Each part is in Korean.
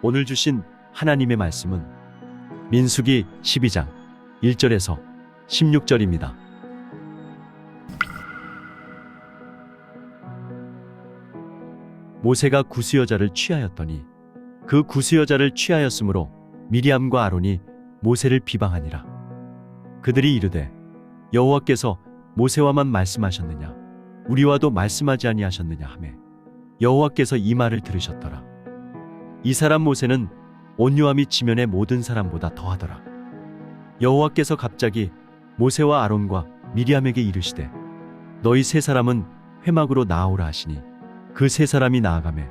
오늘 주신 하나님의 말씀은 민수기 12장 1절에서 16절입니다. 모세가 구스 여자를 취하였더니 그 구스 여자를 취하였으므로 미리암과 아론이 모세를 비방하니라. 그들이 이르되 여호와께서 모세와만 말씀하셨느냐 우리와도 말씀하지 아니하셨느냐 하매 여호와께서 이 말을 들으셨더라. 이 사람 모세는 온유함이 지면의 모든 사람보다 더하더라. 여호와께서 갑자기 모세와 아론과 미리암에게 이르시되 너희 세 사람은 회막으로 나아오라 하시니 그 세 사람이 나아가매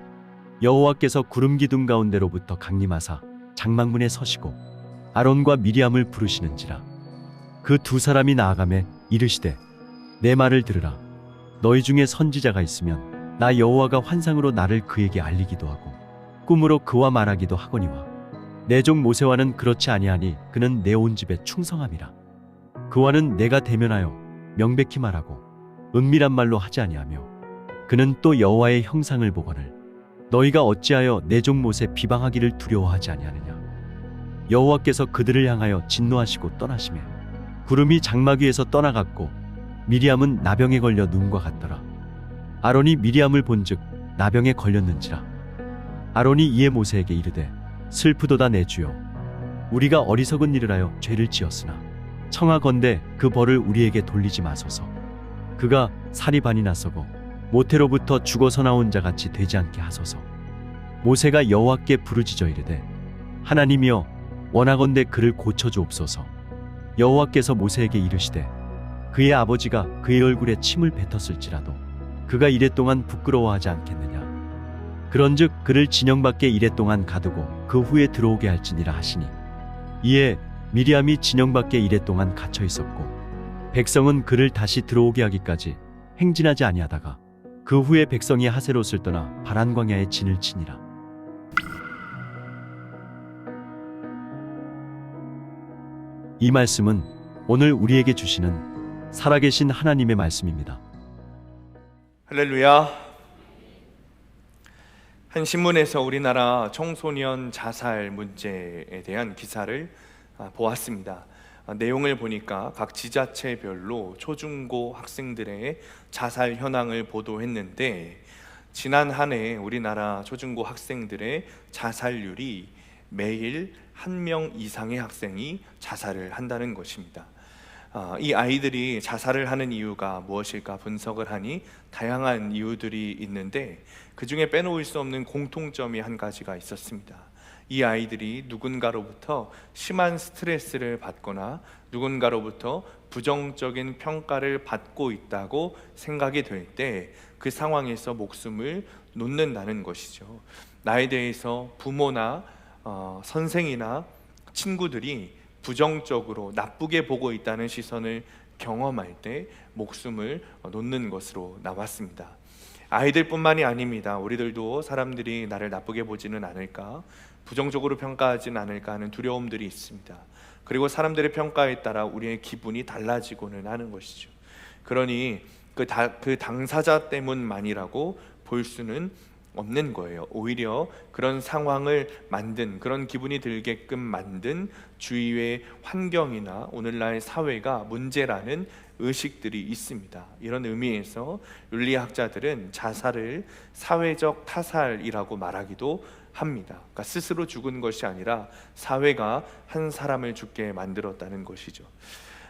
여호와께서 구름 기둥 가운데로부터 강림하사 장막문에 서시고 아론과 미리암을 부르시는지라. 그 두 사람이 나아가매 이르시되 내 말을 들으라. 너희 중에 선지자가 있으면 나 여호와가 환상으로 나를 그에게 알리기도 하고 꿈으로 그와 말하기도 하거니와 내 종 모세와는 그렇지 아니하니 그는 내 온 집에 충성함이라. 그와는 내가 대면하여 명백히 말하고 은밀한 말로 하지 아니하며 그는 또 여호와의 형상을 보거늘 너희가 어찌하여 내 종 모세 비방하기를 두려워하지 아니하느냐. 여호와께서 그들을 향하여 진노하시고 떠나시매 구름이 장막 위에서 떠나갔고 미리암은 나병에 걸려 눈과 같더라. 아론이 미리암을 본즉 나병에 걸렸는지라. 아론이 이에 모세에게 이르되 슬프도다 내 주여 우리가 어리석은 일을 하여 죄를 지었으나 청하건대 그 벌을 우리에게 돌리지 마소서. 그가 살이 반이 나서고 모태로부터 죽어서 나온 자같이 되지 않게 하소서. 모세가 여호와께 부르짖어 이르되 하나님이여 원하건대 그를 고쳐주옵소서. 여호와께서 모세에게 이르시되 그의 아버지가 그의 얼굴에 침을 뱉었을지라도 그가 이랫동안 부끄러워하지 않겠느냐. 그런즉 그를 진영 밖에 이랫동안 가두고 그 후에 들어오게 할지니라 하시니 이에 미리암이 진영 밖에 이랫동안 갇혀 있었고 백성은 그를 다시 들어오게 하기까지 행진하지 아니하다가 그 후에 백성이 하세롯을 떠나 바란 광야에 진을 치니라. 이 말씀은 오늘 우리에게 주시는 살아계신 하나님의 말씀입니다. 할렐루야. 한 신문에서 우리나라 청소년 자살 문제에 대한 기사를 보았습니다. 내용을 보니까 각 지자체별로 초중고 학생들의 자살 현황을 보도했는데 지난 한 해 우리나라 초중고 학생들의 자살률이 매일 1명 이상의 학생이 자살을 한다는 것입니다. 이 아이들이 자살을 하는 이유가 무엇일까 분석을 하니 다양한 이유들이 있는데 그 중에 빼놓을 수 없는 공통점이 한 가지가 있었습니다. 이 아이들이 누군가로부터 심한 스트레스를 받거나 누군가로부터 부정적인 평가를 받고 있다고 생각이 될 때 그 상황에서 목숨을 놓는다는 것이죠. 나에 대해서 부모나 선생이나 친구들이 부정적으로 나쁘게 보고 있다는 시선을 경험할 때 목숨을 놓는 것으로 나왔습니다. 아이들뿐만이 아닙니다. 우리들도 사람들이 나를 나쁘게 보지는 않을까, 부정적으로 평가하지는 않을까 하는 두려움들이 있습니다. 그리고 사람들의 평가에 따라 우리의 기분이 달라지고는 하는 것이죠. 그러니 그 당사자 때문만이라고 볼 수는 없는 거예요. 오히려 그런 상황을 만든, 그런 기분이 들게끔 만든 주위의 환경이나 오늘날 사회가 문제라는 의식들이 있습니다. 이런 의미에서 윤리학자들은 자살을 사회적 타살이라고 말하기도 합니다. 그러니까 스스로 죽은 것이 아니라 사회가 한 사람을 죽게 만들었다는 것이죠.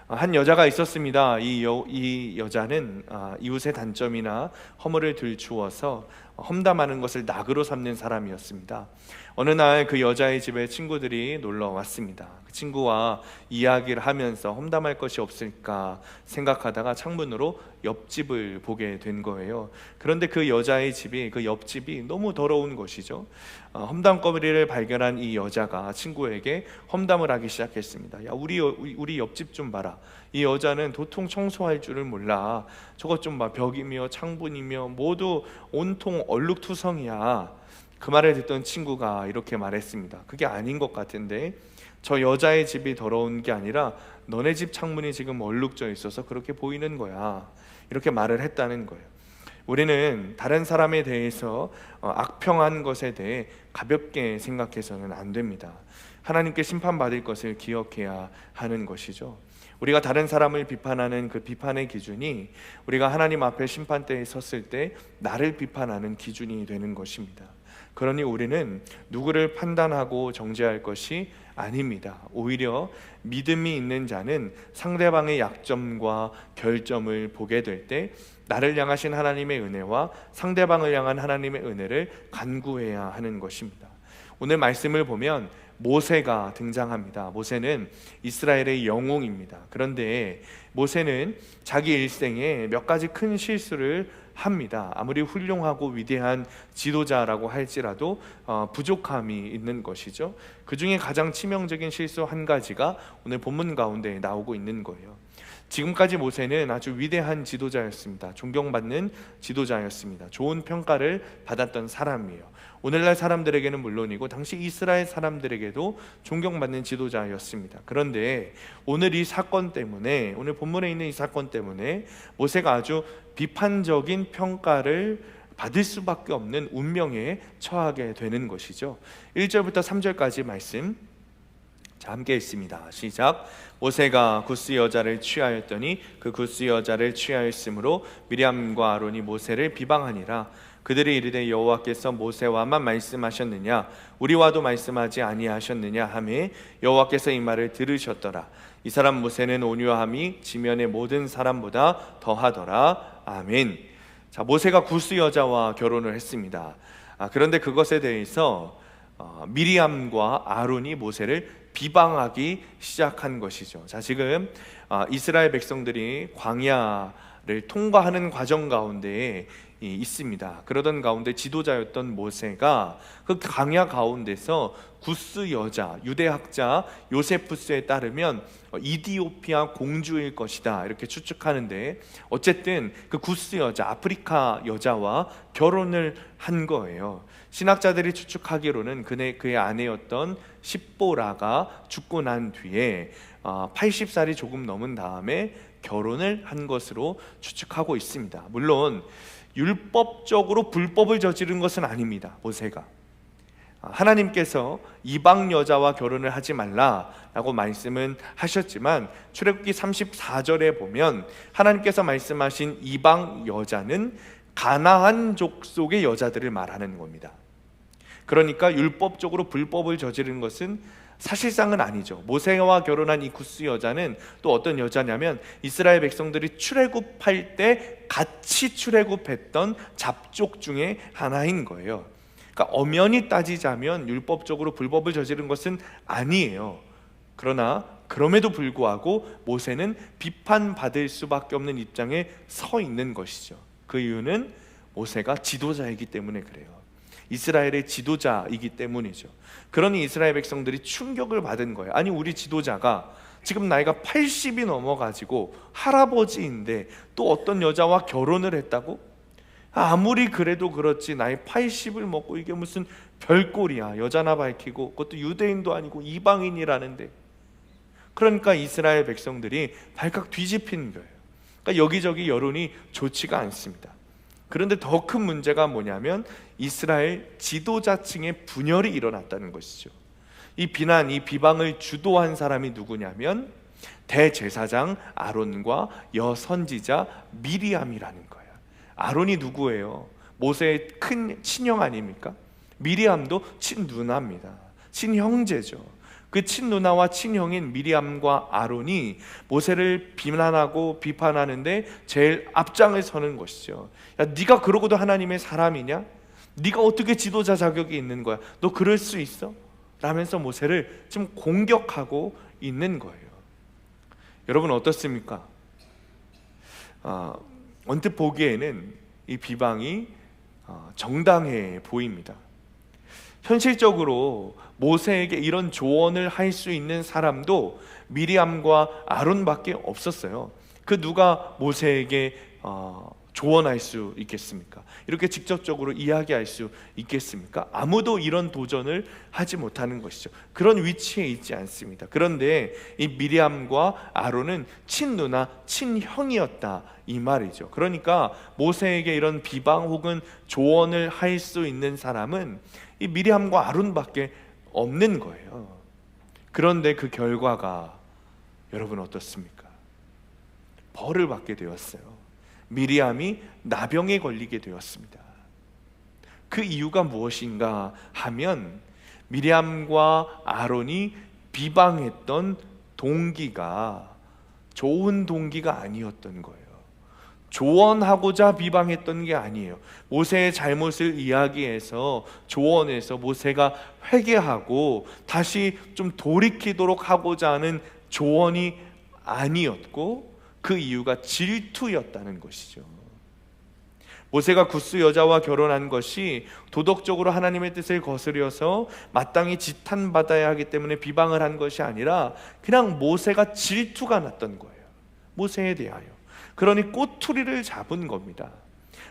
한 여자가 있었습니다. 이 여자는 이웃의 단점이나 허물을 들추어서 험담하는 것을 낙으로 삼는 사람이었습니다. 어느 날 그 여자의 집에 친구들이 놀러 왔습니다. 그 친구와 이야기를 하면서 험담할 것이 없을까 생각하다가 창문으로 옆집을 보게 된 거예요. 그런데 그 여자의 집이, 그 옆집이 너무 더러운 것이죠. 험담거리를 발견한 이 여자가 친구에게 험담을 하기 시작했습니다. 야, 우리 옆집 좀 봐라. 이 여자는 도통 청소할 줄을 몰라. 저것 좀 봐. 벽이며 창문이며 모두 온통 얼룩투성이야. 그 말을 듣던 친구가 이렇게 말했습니다. 그게 아닌 것 같은데, 저 여자의 집이 더러운 게 아니라 너네 집 창문이 지금 얼룩져 있어서 그렇게 보이는 거야. 이렇게 말을 했다는 거예요. 우리는 다른 사람에 대해서 악평한 것에 대해 가볍게 생각해서는 안 됩니다. 하나님께 심판받을 것을 기억해야 하는 것이죠. 우리가 다른 사람을 비판하는 그 비판의 기준이 우리가 하나님 앞에 심판대에 섰을 때 나를 비판하는 기준이 되는 것입니다. 그러니 우리는 누구를 판단하고 정죄할 것이 아닙니다. 오히려 믿음이 있는 자는 상대방의 약점과 결점을 보게 될 때 나를 향하신 하나님의 은혜와 상대방을 향한 하나님의 은혜를 간구해야 하는 것입니다. 오늘 말씀을 보면 모세가 등장합니다. 모세는 이스라엘의 영웅입니다. 그런데 모세는 자기 일생에 몇 가지 큰 실수를 합니다. 아무리 훌륭하고 위대한 지도자라고 할지라도 부족함이 있는 것이죠. 그 중에 가장 치명적인 실수 한 가지가 오늘 본문 가운데 나오고 있는 거예요. 지금까지 모세는 아주 위대한 지도자였습니다. 존경받는 지도자였습니다. 좋은 평가를 받았던 사람이에요. 오늘날 사람들에게는 물론이고 당시 이스라엘 사람들에게도 존경받는 지도자였습니다. 그런데 오늘 이 사건 때문에, 오늘 본문에 있는 이 사건 때문에 모세가 아주 비판적인 평가를 받을 수밖에 없는 운명에 처하게 되는 것이죠. 1절부터 3절까지 말씀 함께 읽습니다. 시작. 모세가 구스 여자를 취하였더니 그 구스 여자를 취하였으므로 미리암과 아론이 모세를 비방하니라. 그들이 이르되 여호와께서 모세와만 말씀하셨느냐 우리와도 말씀하지 아니하셨느냐 하매 여호와께서 이 말을 들으셨더라. 이 사람 모세는 온유함이 지면의 모든 사람보다 더하더라. 아멘. 자, 모세가 구스 여자와 결혼을 했습니다. 그런데 그것에 대해서 미리암과 아론이 모세를 비방하기 시작한 것이죠. 자, 지금 이스라엘 백성들이 광야를 통과하는 과정 가운데에 있습니다. 그러던 가운데 지도자였던 모세가 그 광야 가운데서 구스 여자, 유대학자 요세푸스에 따르면 이디오피아 공주일 것이다 이렇게 추측하는데, 어쨌든 그 구스 여자, 아프리카 여자와 결혼을 한 거예요. 신학자들이 추측하기로는 그의 아내였던 십보라가 죽고 난 뒤에 80살이 조금 넘은 다음에 결혼을 한 것으로 추측하고 있습니다. 물론 율법적으로 불법을 저지른 것은 아닙니다. 모세가 하나님께서 이방 여자와 결혼을 하지 말라라고 말씀은 하셨지만 출애굽기 34절에 보면 하나님께서 말씀하신 이방 여자는 가나안 족속의 여자들을 말하는 겁니다. 그러니까 율법적으로 불법을 저지른 것은 사실상은 아니죠. 모세와 결혼한 이 구스 여자는 또 어떤 여자냐면 이스라엘 백성들이 출애굽할 때 같이 출애굽했던 잡족 중에 하나인 거예요. 그러니까 엄연히 따지자면 율법적으로 불법을 저지른 것은 아니에요. 그러나 그럼에도 불구하고 모세는 비판받을 수밖에 없는 입장에 서 있는 것이죠. 그 이유는 모세가 지도자이기 때문에 그래요. 이스라엘의 지도자이기 때문이죠. 그러니 이스라엘 백성들이 충격을 받은 거예요. 아니, 우리 지도자가 지금 나이가 80이 넘어가지고 할아버지인데 또 어떤 여자와 결혼을 했다고? 아무리 그래도 그렇지 나이 80을 먹고 이게 무슨 별꼴이야. 여자나 밝히고 그것도 유대인도 아니고 이방인이라는데. 그러니까 이스라엘 백성들이 발칵 뒤집힌 거예요. 그러니까 여기저기 여론이 좋지가 않습니다. 그런데 더 큰 문제가 뭐냐면 이스라엘 지도자층의 분열이 일어났다는 것이죠. 이 비난, 이 비방을 주도한 사람이 누구냐면 대제사장 아론과 여선지자 미리암이라는 거예요. 아론이 누구예요? 모세의 큰 친형 아닙니까? 미리암도 친누나입니다. 친형제죠. 그 친누나와 친형인 미리암과 아론이 모세를 비난하고 비판하는데 제일 앞장을 서는 것이죠. 야, 네가 그러고도 하나님의 사람이냐? 네가 어떻게 지도자 자격이 있는 거야? 너 그럴 수 있어? 라면서 모세를 좀 공격하고 있는 거예요. 여러분 어떻습니까? 언뜻 보기에는 이 비방이 정당해 보입니다. 현실적으로 모세에게 이런 조언을 할 수 있는 사람도 미리암과 아론밖에 없었어요. 그 누가 모세에게 조언할 수 있겠습니까? 이렇게 직접적으로 이야기할 수 있겠습니까? 아무도 이런 도전을 하지 못하는 것이죠. 그런 위치에 있지 않습니다. 그런데 이 미리암과 아론은 친누나 친형이었다 이 말이죠. 그러니까 모세에게 이런 비방 혹은 조언을 할 수 있는 사람은 이 미리암과 아론밖에 없는 거예요. 그런데 그 결과가 여러분 어떻습니까? 벌을 받게 되었어요. 미리암이 나병에 걸리게 되었습니다. 그 이유가 무엇인가 하면 미리암과 아론이 비방했던 동기가 좋은 동기가 아니었던 거예요. 조언하고자 비방했던 게 아니에요. 모세의 잘못을 이야기해서 조언해서 모세가 회개하고 다시 좀 돌이키도록 하고자 하는 조언이 아니었고, 그 이유가 질투였다는 것이죠. 모세가 굿수 여자와 결혼한 것이 도덕적으로 하나님의 뜻을 거스려서 마땅히 지탄받아야 하기 때문에 비방을 한 것이 아니라 그냥 모세가 질투가 났던 거예요. 모세에 대하여. 그러니 꼬투리를 잡은 겁니다.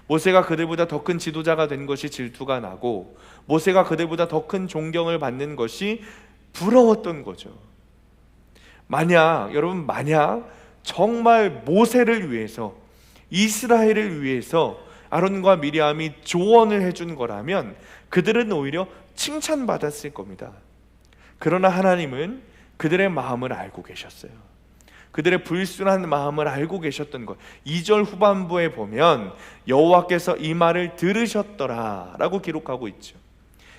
모세가 그들보다 더 큰 지도자가 된 것이 질투가 나고, 모세가 그들보다 더 큰 존경을 받는 것이 부러웠던 거죠. 여러분 만약 정말 모세를 위해서, 이스라엘을 위해서 아론과 미리암이 조언을 해준 거라면 그들은 오히려 칭찬받았을 겁니다. 그러나 하나님은 그들의 마음을 알고 계셨어요. 그들의 불순한 마음을 알고 계셨던 것. 2절 후반부에 보면 여호와께서 이 말을 들으셨더라 라고 기록하고 있죠.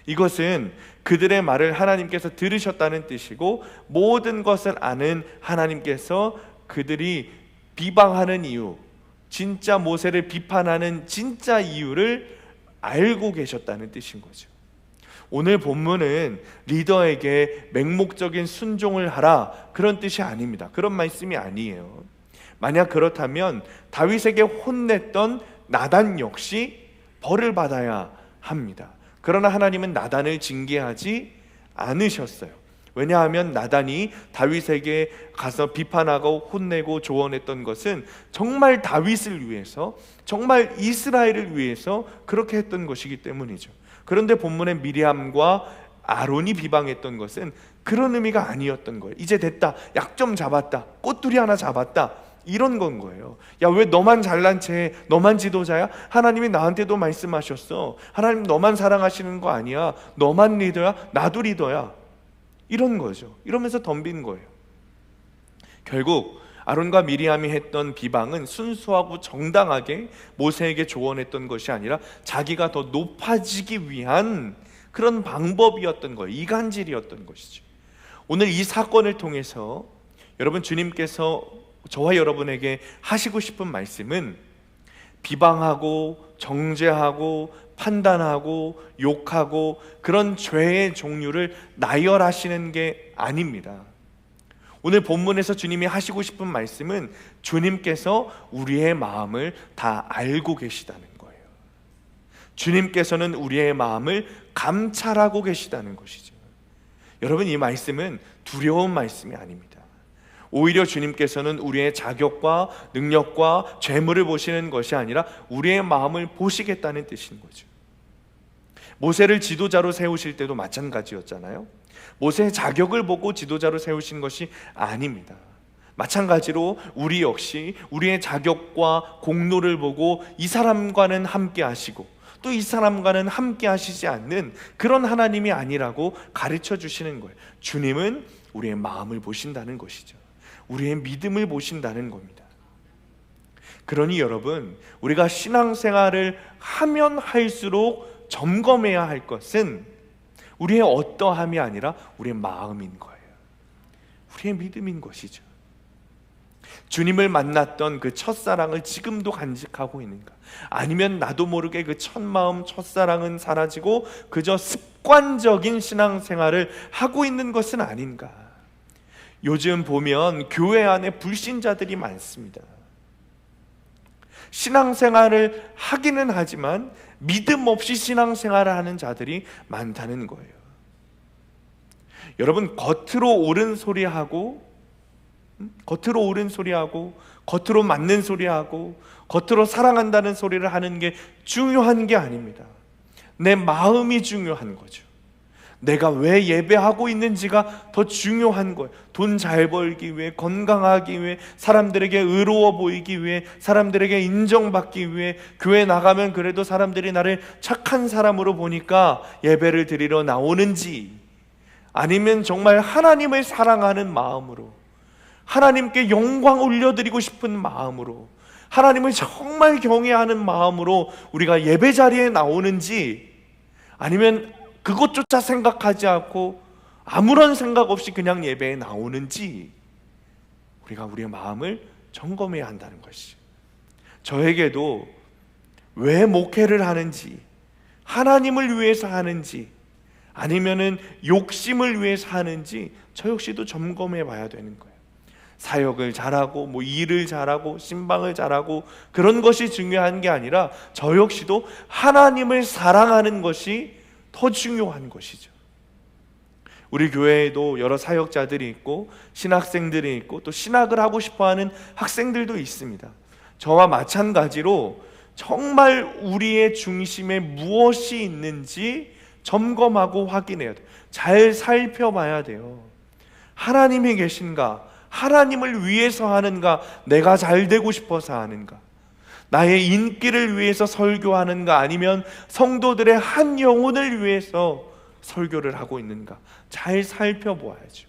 이것은 그들의 말을 하나님께서 들으셨다는 뜻이고, 모든 것을 아는 하나님께서 그들이 비방하는 이유, 진짜 모세를 비판하는 진짜 이유를 알고 계셨다는 뜻인 거죠. 오늘 본문은 리더에게 맹목적인 순종을 하라 그런 뜻이 아닙니다. 그런 말씀이 아니에요. 만약 그렇다면 다윗에게 혼냈던 나단 역시 벌을 받아야 합니다. 그러나 하나님은 나단을 징계하지 않으셨어요. 왜냐하면 나단이 다윗에게 가서 비판하고 혼내고 조언했던 것은 정말 다윗을 위해서, 정말 이스라엘을 위해서 그렇게 했던 것이기 때문이죠. 그런데 본문의 미리암과 아론이 비방했던 것은 그런 의미가 아니었던 거예요. 이제 됐다, 약점 잡았다, 꼬투리 하나 잡았다, 이런 건 거예요. 야, 왜 너만 잘난 체해? 너만 지도자야? 하나님이 나한테도 말씀하셨어. 하나님 너만 사랑하시는 거 아니야. 너만 리더야? 나도 리더야. 이런 거죠. 이러면서 덤빈 거예요. 결국 아론과 미리암이 했던 비방은 순수하고 정당하게 모세에게 조언했던 것이 아니라 자기가 더 높아지기 위한 그런 방법이었던 거예요. 이간질이었던 것이죠. 오늘 이 사건을 통해서 여러분, 주님께서 저와 여러분에게 하시고 싶은 말씀은 비방하고 정죄하고 판단하고 욕하고 그런 죄의 종류를 나열하시는 게 아닙니다. 오늘 본문에서 주님이 하시고 싶은 말씀은 주님께서 우리의 마음을 다 알고 계시다는 거예요. 주님께서는 우리의 마음을 감찰하고 계시다는 것이죠. 여러분, 이 말씀은 두려운 말씀이 아닙니다. 오히려 주님께서는 우리의 자격과 능력과 죄물을 보시는 것이 아니라 우리의 마음을 보시겠다는 뜻인 거죠. 모세를 지도자로 세우실 때도 마찬가지였잖아요. 모세의 자격을 보고 지도자로 세우신 것이 아닙니다. 마찬가지로 우리 역시 우리의 자격과 공로를 보고 이 사람과는 함께 하시고 또 이 사람과는 함께 하시지 않는 그런 하나님이 아니라고 가르쳐 주시는 거예요. 주님은 우리의 마음을 보신다는 것이죠. 우리의 믿음을 보신다는 겁니다. 그러니 여러분, 우리가 신앙생활을 하면 할수록 점검해야 할 것은 우리의 어떠함이 아니라 우리의 마음인 거예요. 우리의 믿음인 것이죠. 주님을 만났던 그 첫사랑을 지금도 간직하고 있는가? 아니면 나도 모르게 그 첫마음, 첫사랑은 사라지고 그저 습관적인 신앙생활을 하고 있는 것은 아닌가? 요즘 보면 교회 안에 불신자들이 많습니다. 신앙생활을 하기는 하지만 믿음 없이 신앙생활을 하는 자들이 많다는 거예요. 여러분, 겉으로 옳은 소리 하고 겉으로 옳은 소리하고 겉으로 맞는 소리하고 겉으로 사랑한다는 소리를 하는 게 중요한 게 아닙니다. 내 마음이 중요한 거죠. 내가 왜 예배하고 있는지가 더 중요한 거예요. 돈 잘 벌기 위해, 건강하기 위해, 사람들에게 의로워 보이기 위해, 사람들에게 인정받기 위해, 교회 나가면 그래도 사람들이 나를 착한 사람으로 보니까 예배를 드리러 나오는지, 아니면 정말 하나님을 사랑하는 마음으로, 하나님께 영광 올려드리고 싶은 마음으로, 하나님을 정말 경외하는 마음으로 우리가 예배 자리에 나오는지, 아니면 그것조차 생각하지 않고 아무런 생각 없이 그냥 예배에 나오는지, 우리가 우리의 마음을 점검해야 한다는 것이, 저에게도 왜 목회를 하는지, 하나님을 위해서 하는지 아니면은 욕심을 위해서 하는지 저 역시도 점검해 봐야 되는 거예요. 사역을 잘하고 일을 잘하고 신방을 잘하고 그런 것이 중요한 게 아니라 저 역시도 하나님을 사랑하는 것이 더 중요한 것이죠. 우리 교회에도 여러 사역자들이 있고 신학생들이 있고 또 신학을 하고 싶어하는 학생들도 있습니다. 저와 마찬가지로 정말 우리의 중심에 무엇이 있는지 점검하고 확인해야 돼요. 잘 살펴봐야 돼요. 하나님이 계신가? 하나님을 위해서 하는가? 내가 잘 되고 싶어서 하는가? 나의 인기를 위해서 설교하는가? 아니면 성도들의 한 영혼을 위해서 설교를 하고 있는가? 잘 살펴보아야죠.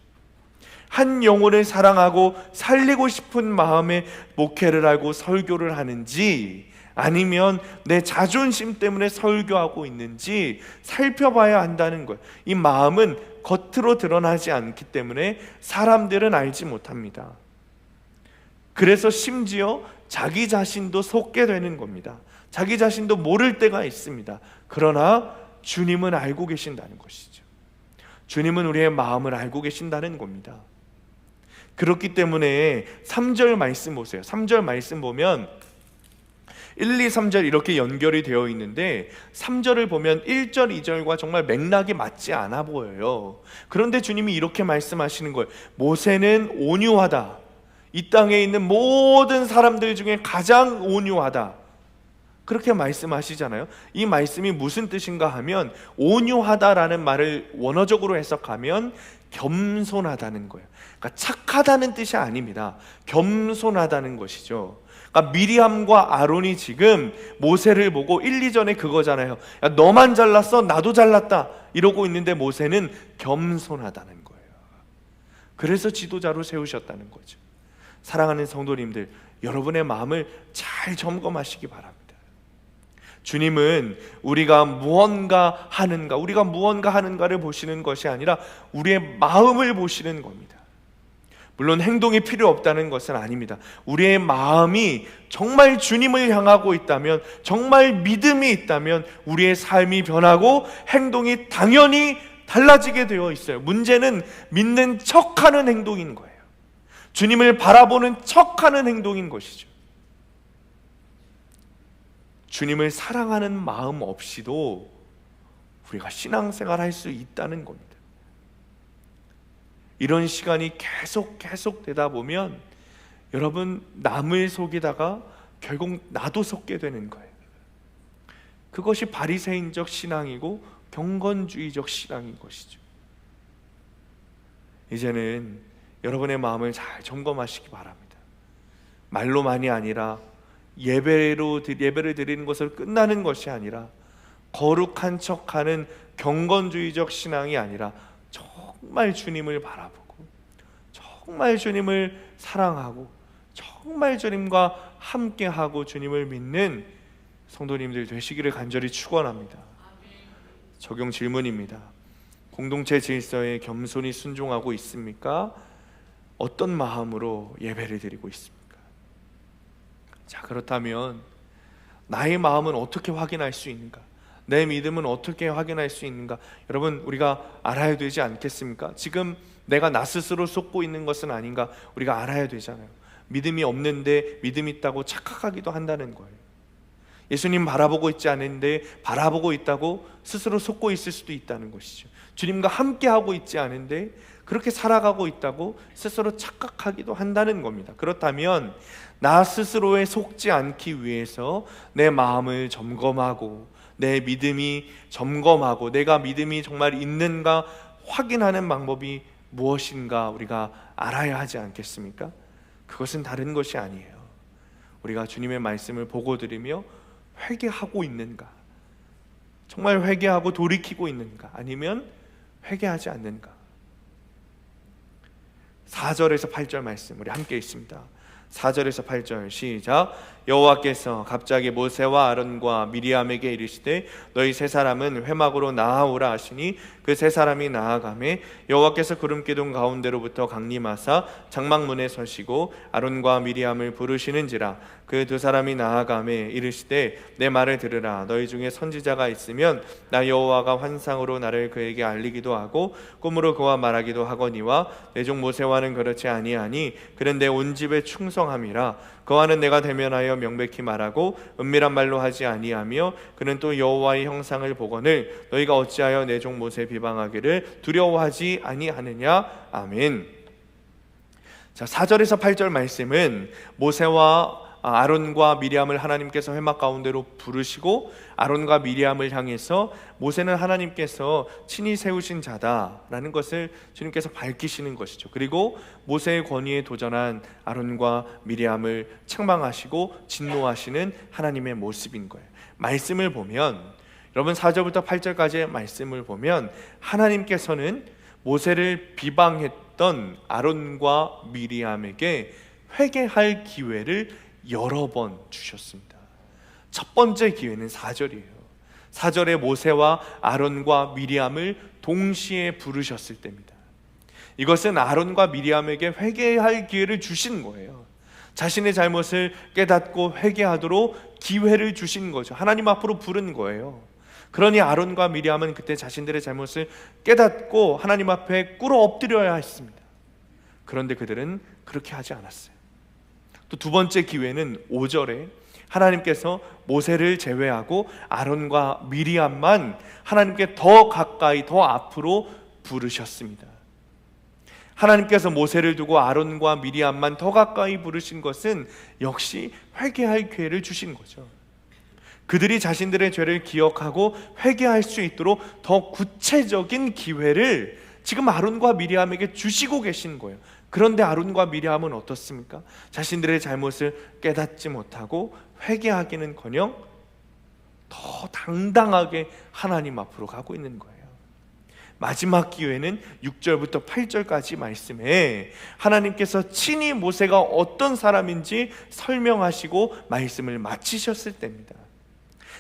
한 영혼을 사랑하고 살리고 싶은 마음에 목회를 하고 설교를 하는지, 아니면 내 자존심 때문에 설교하고 있는지 살펴봐야 한다는 거예요. 이 마음은 겉으로 드러나지 않기 때문에 사람들은 알지 못합니다. 그래서 심지어 자기 자신도 속게 되는 겁니다. 자기 자신도 모를 때가 있습니다. 그러나 주님은 알고 계신다는 것이죠. 주님은 우리의 마음을 알고 계신다는 겁니다. 그렇기 때문에 3절 말씀 보세요. 3절 말씀 보면 1, 2, 3절 이렇게 연결이 되어 있는데 3절을 보면 1절, 2절과 정말 맥락이 맞지 않아 보여요. 그런데 주님이 이렇게 말씀하시는 거예요. 모세는 온유하다. 이 땅에 있는 모든 사람들 중에 가장 온유하다. 그렇게 말씀하시잖아요. 이 말씀이 무슨 뜻인가 하면, 온유하다라는 말을 원어적으로 해석하면 겸손하다는 거예요. 그러니까 착하다는 뜻이 아닙니다. 겸손하다는 것이죠. 그러니까 미리암과 아론이 지금 모세를 보고 1, 2전에 그거잖아요. 야, 너만 잘났어? 나도 잘났다. 이러고 있는데 모세는 겸손하다는 거예요. 그래서 지도자로 세우셨다는 거죠. 사랑하는 성도님들, 여러분의 마음을 잘 점검하시기 바랍니다. 주님은 우리가 무언가 하는가를 보시는 것이 아니라 우리의 마음을 보시는 겁니다. 물론 행동이 필요 없다는 것은 아닙니다. 우리의 마음이 정말 주님을 향하고 있다면, 정말 믿음이 있다면 우리의 삶이 변하고 행동이 당연히 달라지게 되어 있어요. 문제는 믿는 척하는 행동인 거예요. 주님을 바라보는 척하는 행동인 것이죠. 주님을 사랑하는 마음 없이도 우리가 신앙생활 할 수 있다는 겁니다. 이런 시간이 계속 되다 보면 여러분, 남을 속이다가 결국 나도 속게 되는 거예요. 그것이 바리새인적 신앙이고 경건주의적 신앙인 것이죠. 이제는 여러분의 마음을 잘 점검하시기 바랍니다. 말로만이 아니라 예배를 드리는 것을 끝나는 것이 아니라, 거룩한 척하는 경건주의적 신앙이 아니라 정말 주님을 바라보고 정말 주님을 사랑하고 정말 주님과 함께하고 주님을 믿는 성도님들 되시기를 간절히 축원합니다. 적용 질문입니다. 공동체 질서에 겸손히 순종하고 있습니까? 어떤 마음으로 예배를 드리고 있습니까? 자, 그렇다면 나의 마음은 어떻게 확인할 수 있는가? 내 믿음은 어떻게 확인할 수 있는가? 여러분, 우리가 알아야 되지 않겠습니까? 지금 내가 나 스스로 속고 있는 것은 아닌가? 우리가 알아야 되잖아요. 믿음이 없는데 믿음 있다고 착각하기도 한다는 거예요. 예수님 바라보고 있지 않은데 바라보고 있다고 스스로 속고 있을 수도 있다는 것이죠. 주님과 함께하고 있지 않은데 그렇게 살아가고 있다고 스스로 착각하기도 한다는 겁니다. 그렇다면 나 스스로에 속지 않기 위해서 내 마음을 점검하고 내 믿음이 점검하고 내가 믿음이 정말 있는가 확인하는 방법이 무엇인가 우리가 알아야 하지 않겠습니까? 그것은 다른 것이 아니에요. 우리가 주님의 말씀을 보고 들으며 회개하고 있는가, 정말 회개하고 돌이키고 있는가, 아니면 회개하지 않는가. 4절에서 8절 말씀 우리 함께 읽습니다. 4절에서 8절 시작. 여호와께서 갑자기 모세와 아론과 미리암에게 이르시되 너희 세 사람은 회막으로 나아오라 하시니 그 세 사람이 나아가매 여호와께서 구름 기둥 가운데로부터 강림하사 장막문에 서시고 아론과 미리암을 부르시는지라. 그 두 사람이 나아가매 이르시되 내 말을 들으라. 너희 중에 선지자가 있으면 나 여호와가 환상으로 나를 그에게 알리기도 하고 꿈으로 그와 말하기도 하거니와 내 종 모세와는 그렇지 아니하니 그는 내 온 집에 충성함이라. 그와는 내가 대면하여 명백히 말하고 은밀한 말로 하지 아니하며 그는 또 여호와의 형상을 보거늘 너희가 어찌하여 내 종 모세 비방하기를 두려워하지 아니하느냐. 아멘. 자, 4절에서 8절 말씀은 모세와 아론과 미리암을 하나님께서 회막 가운데로 부르시고 아론과 미리암을 향해서 모세는 하나님께서 친히 세우신 자다라는 것을 주님께서 밝히시는 것이죠. 그리고 모세의 권위에 도전한 아론과 미리암을 책망하시고 진노하시는 하나님의 모습인 거예요. 말씀을 보면 여러분 4절부터 8절까지의 말씀을 보면 하나님께서는 모세를 비방했던 아론과 미리암에게 회개할 기회를 여러 번 주셨습니다. 첫 번째 기회는 4절이에요. 4절에 모세와 아론과 미리암을 동시에 부르셨을 때입니다. 이것은 아론과 미리암에게 회개할 기회를 주신 거예요. 자신의 잘못을 깨닫고 회개하도록 기회를 주신 거죠. 하나님 앞으로 부른 거예요. 그러니 아론과 미리암은 그때 자신들의 잘못을 깨닫고 하나님 앞에 꿇어 엎드려야 했습니다. 그런데 그들은 그렇게 하지 않았어요. 또 두 번째 기회는 5절에 하나님께서 모세를 제외하고 아론과 미리암만 하나님께 더 가까이 더 앞으로 부르셨습니다. 하나님께서 모세를 두고 아론과 미리암만 더 가까이 부르신 것은 역시 회개할 기회를 주신 거죠. 그들이 자신들의 죄를 기억하고 회개할 수 있도록 더 구체적인 기회를 지금 아론과 미리암에게 주시고 계신 거예요. 그런데 아론과 미리암은 어떻습니까? 자신들의 잘못을 깨닫지 못하고 회개하기는커녕 더 당당하게 하나님 앞으로 가고 있는 거예요. 마지막 기회는 6절부터 8절까지 말씀에 하나님께서 친히 모세가 어떤 사람인지 설명하시고 말씀을 마치셨을 때입니다.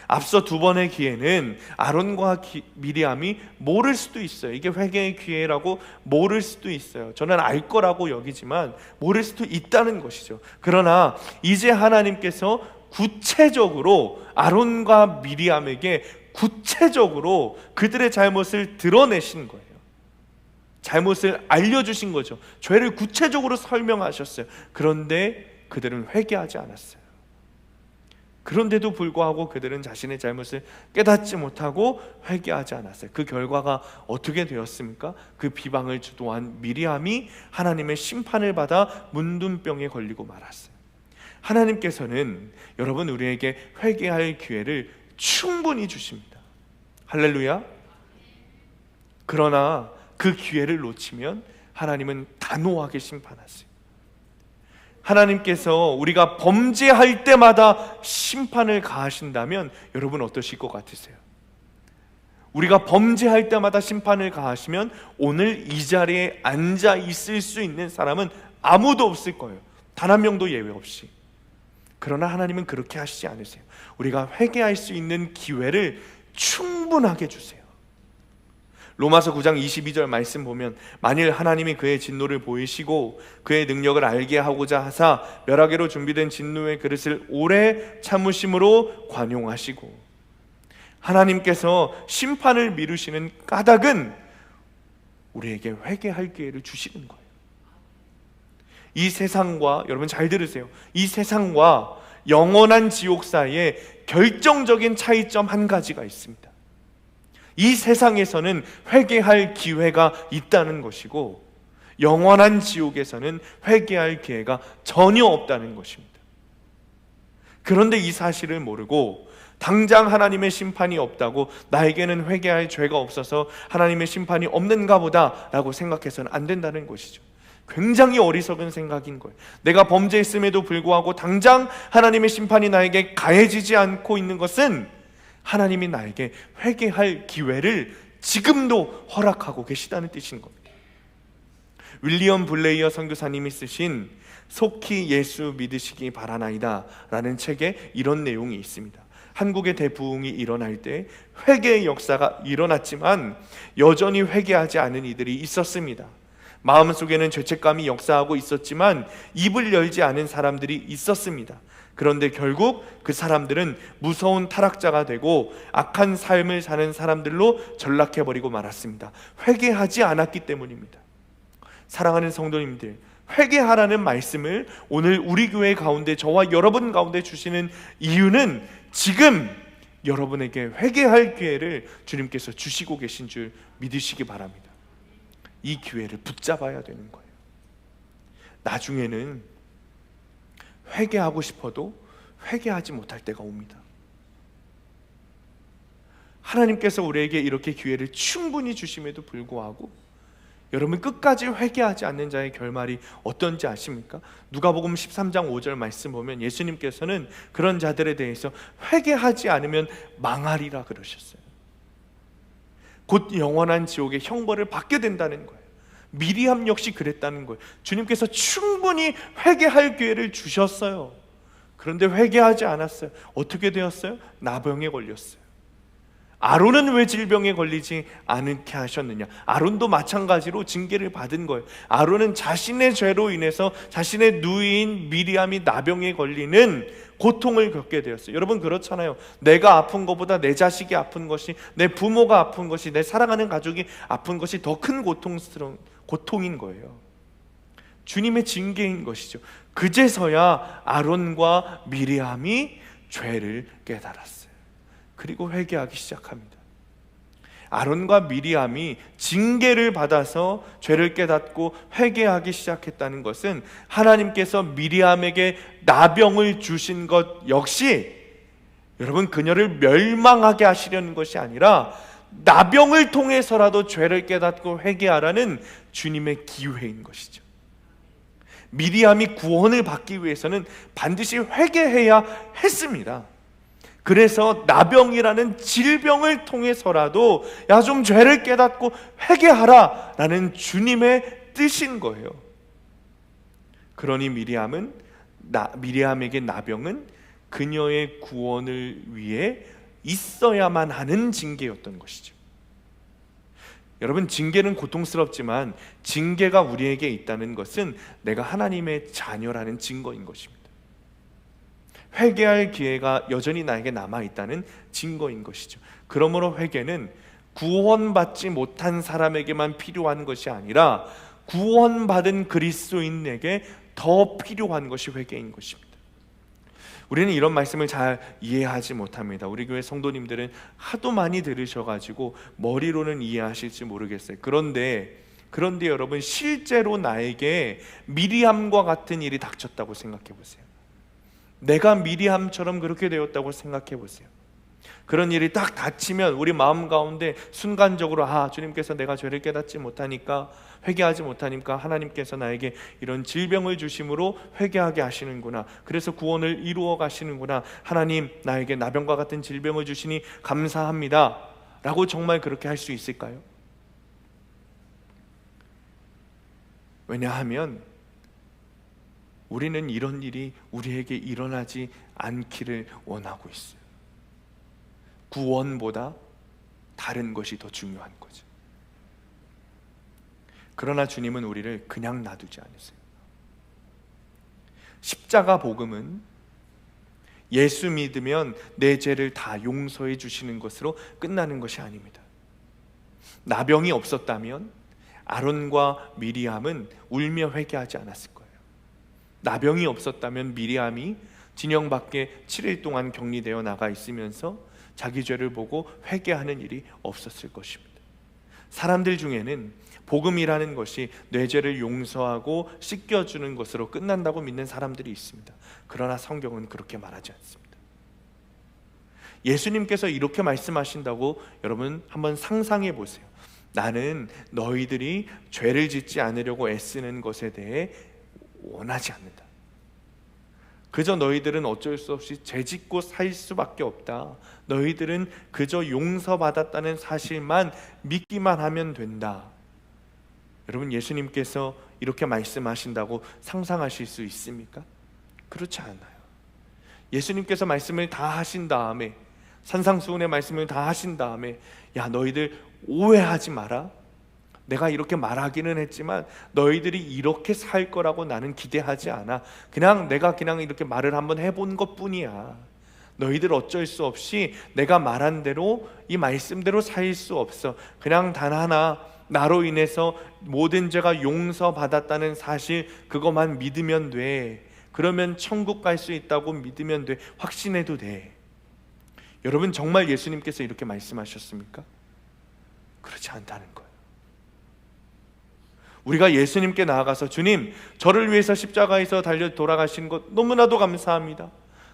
앞서 두 번의 기회는 아론과 미리암이 모를 수도 있어요. 이게 회개의 기회라고 모를 수도 있어요. 저는 알 거라고 여기지만 모를 수도 있다는 것이죠. 그러나 이제 하나님께서 구체적으로 아론과 미리암에게 구체적으로 그들의 잘못을 드러내신 거예요. 잘못을 알려주신 거죠. 죄를 구체적으로 설명하셨어요. 그런데 그들은 회개하지 않았어요. 그런데도 불구하고 그들은 자신의 잘못을 깨닫지 못하고 회개하지 않았어요. 그 결과가 어떻게 되었습니까? 그 비방을 주도한 미리암이 하나님의 심판을 받아 문둥병에 걸리고 말았어요. 하나님께서는 여러분 우리에게 회개할 기회를 충분히 주십니다. 할렐루야. 그러나 그 기회를 놓치면 하나님은 단호하게 심판하세요. 하나님께서 우리가 범죄할 때마다 심판을 가하신다면 여러분 어떠실 것 같으세요? 우리가 범죄할 때마다 심판을 가하시면 오늘 이 자리에 앉아 있을 수 있는 사람은 아무도 없을 거예요. 단 한 명도 예외 없이. 그러나 하나님은 그렇게 하시지 않으세요. 우리가 회개할 수 있는 기회를 충분하게 주세요. 로마서 9장 22절 말씀 보면 만일 하나님이 그의 진노를 보이시고 그의 능력을 알게 하고자 하사 멸하기로 준비된 진노의 그릇을 오래 참으심으로 관용하시고, 하나님께서 심판을 미루시는 까닭은 우리에게 회개할 기회를 주시는 거예요. 이 세상과, 여러분 잘 들으세요, 이 세상과 영원한 지옥 사이에 결정적인 차이점 한 가지가 있습니다. 이 세상에서는 회개할 기회가 있다는 것이고 영원한 지옥에서는 회개할 기회가 전혀 없다는 것입니다. 그런데 이 사실을 모르고 당장 하나님의 심판이 없다고, 나에게는 회개할 죄가 없어서 하나님의 심판이 없는가 보다 라고 생각해서는 안 된다는 것이죠. 굉장히 어리석은 생각인 거예요. 내가 범죄했음에도 불구하고 당장 하나님의 심판이 나에게 가해지지 않고 있는 것은 하나님이 나에게 회개할 기회를 지금도 허락하고 계시다는 뜻인 겁니다. 윌리엄 블레이어 선교사님이 쓰신 속히 예수 믿으시기 바라나이다 라는 책에 이런 내용이 있습니다. 한국의 대부흥이 일어날 때 회개의 역사가 일어났지만 여전히 회개하지 않은 이들이 있었습니다. 마음속에는 죄책감이 역사하고 있었지만 입을 열지 않은 사람들이 있었습니다. 그런데 결국 그 사람들은 무서운 타락자가 되고 악한 삶을 사는 사람들로 전락해버리고 말았습니다. 회개하지 않았기 때문입니다. 사랑하는 성도님들, 회개하라는 말씀을 오늘 우리 교회 가운데, 저와 여러분 가운데 주시는 이유는 지금 여러분에게 회개할 기회를 주님께서 주시고 계신 줄 믿으시기 바랍니다. 이 기회를 붙잡아야 되는 거예요. 나중에는 회개하고 싶어도 회개하지 못할 때가 옵니다. 하나님께서 우리에게 이렇게 기회를 충분히 주심에도 불구하고 여러분 끝까지 회개하지 않는 자의 결말이 어떤지 아십니까? 누가복음 13장 5절 말씀 보면 예수님께서는 그런 자들에 대해서 회개하지 않으면 망하리라 그러셨어요. 곧 영원한 지옥의 형벌을 받게 된다는 거예요. 미리암 역시 그랬다는 거예요. 주님께서 충분히 회개할 기회를 주셨어요. 그런데 회개하지 않았어요. 어떻게 되었어요? 나병에 걸렸어요. 아론은 왜 질병에 걸리지 않게 하셨느냐? 아론도 마찬가지로 징계를 받은 거예요. 아론은 자신의 죄로 인해서 자신의 누이인 미리암이 나병에 걸리는 고통을 겪게 되었어요. 여러분 그렇잖아요. 내가 아픈 것보다 내 자식이 아픈 것이, 내 부모가 아픈 것이, 내 사랑하는 가족이 아픈 것이 더 큰 고통인 거예요. 주님의 징계인 것이죠. 그제서야 아론과 미리암이 죄를 깨달았어요. 그리고 회개하기 시작합니다. 아론과 미리암이 징계를 받아서 죄를 깨닫고 회개하기 시작했다는 것은 하나님께서 미리암에게 나병을 주신 것 역시 여러분 그녀를 멸망하게 하시려는 것이 아니라 나병을 통해서라도 죄를 깨닫고 회개하라는 주님의 기회인 것이죠. 미리암이 구원을 받기 위해서는 반드시 회개해야 했습니다. 그래서 나병이라는 질병을 통해서라도 야 좀 죄를 깨닫고 회개하라 라는 주님의 뜻인 거예요. 그러니 미리암에게 나병은 그녀의 구원을 위해 있어야만 하는 징계였던 것이죠. 여러분 징계는 고통스럽지만 징계가 우리에게 있다는 것은 내가 하나님의 자녀라는 증거인 것입니다. 회개할 기회가 여전히 나에게 남아있다는 증거인 것이죠. 그러므로 회개는 구원받지 못한 사람에게만 필요한 것이 아니라 구원받은 그리스도인에게 더 필요한 것이 회개인 것입니다. 우리는 이런 말씀을 잘 이해하지 못합니다. 우리 교회 성도님들은 하도 많이 들으셔가지고 머리로는 이해하실지 모르겠어요. 그런데 여러분 실제로 나에게 미리암과 같은 일이 닥쳤다고 생각해 보세요. 내가 미리암처럼 그렇게 되었다고 생각해 보세요. 그런 일이 딱 닥치면 우리 마음 가운데 순간적으로 주님께서 내가 죄를 깨닫지 못하니까, 회개하지 못하니까 하나님께서 나에게 이런 질병을 주심으로 회개하게 하시는구나, 그래서 구원을 이루어 가시는구나, 하나님 나에게 나병과 같은 질병을 주시니 감사합니다 라고 정말 그렇게 할 수 있을까요? 왜냐하면 우리는 이런 일이 우리에게 일어나지 않기를 원하고 있어요. 구원보다 다른 것이 더 중요한 거죠. 그러나 주님은 우리를 그냥 놔두지 않으세요. 십자가 복음은 예수 믿으면 내 죄를 다 용서해 주시는 것으로 끝나는 것이 아닙니다. 나병이 없었다면 아론과 미리암은 울며 회개하지 않았을 거예요. 나병이 없었다면 미리암이 진영 밖에 7일 동안 격리되어 나가 있으면서 자기 죄를 보고 회개하는 일이 없었을 것입니다. 사람들 중에는 복음이라는 것이 내 죄를 용서하고 씻겨주는 것으로 끝난다고 믿는 사람들이 있습니다. 그러나 성경은 그렇게 말하지 않습니다. 예수님께서 이렇게 말씀하신다고 여러분 한번 상상해 보세요. 나는 너희들이 죄를 짓지 않으려고 애쓰는 것에 대해 원하지 않는다. 그저 너희들은 어쩔 수 없이 죄 짓고 살 수밖에 없다. 너희들은 그저 용서받았다는 사실만 믿기만 하면 된다. 여러분, 예수님께서 이렇게 말씀하신다고 상상하실 수 있습니까? 그렇지 않아요. 예수님께서 말씀을 다 하신 다음에, 산상수훈의 말씀을 다 하신 다음에, 야, 너희들 오해하지 마라. 내가 이렇게 말하기는 했지만 너희들이 이렇게 살 거라고 나는 기대하지 않아. 내가 이렇게 말을 한번 해본 것 뿐이야. 너희들 어쩔 수 없이 내가 말한 대로, 이 말씀대로 살 수 없어. 그냥 단 하나, 나로 인해서 모든 죄가 용서받았다는 사실, 그것만 믿으면 돼. 그러면 천국 갈 수 있다고 믿으면 돼. 확신해도 돼. 여러분, 정말 예수님께서 이렇게 말씀하셨습니까? 그렇지 않다는 거예요. 우리가 예수님께 나아가서, 주님, 저를 위해서 십자가에서 달려 돌아가신 것 너무나도 감사합니다.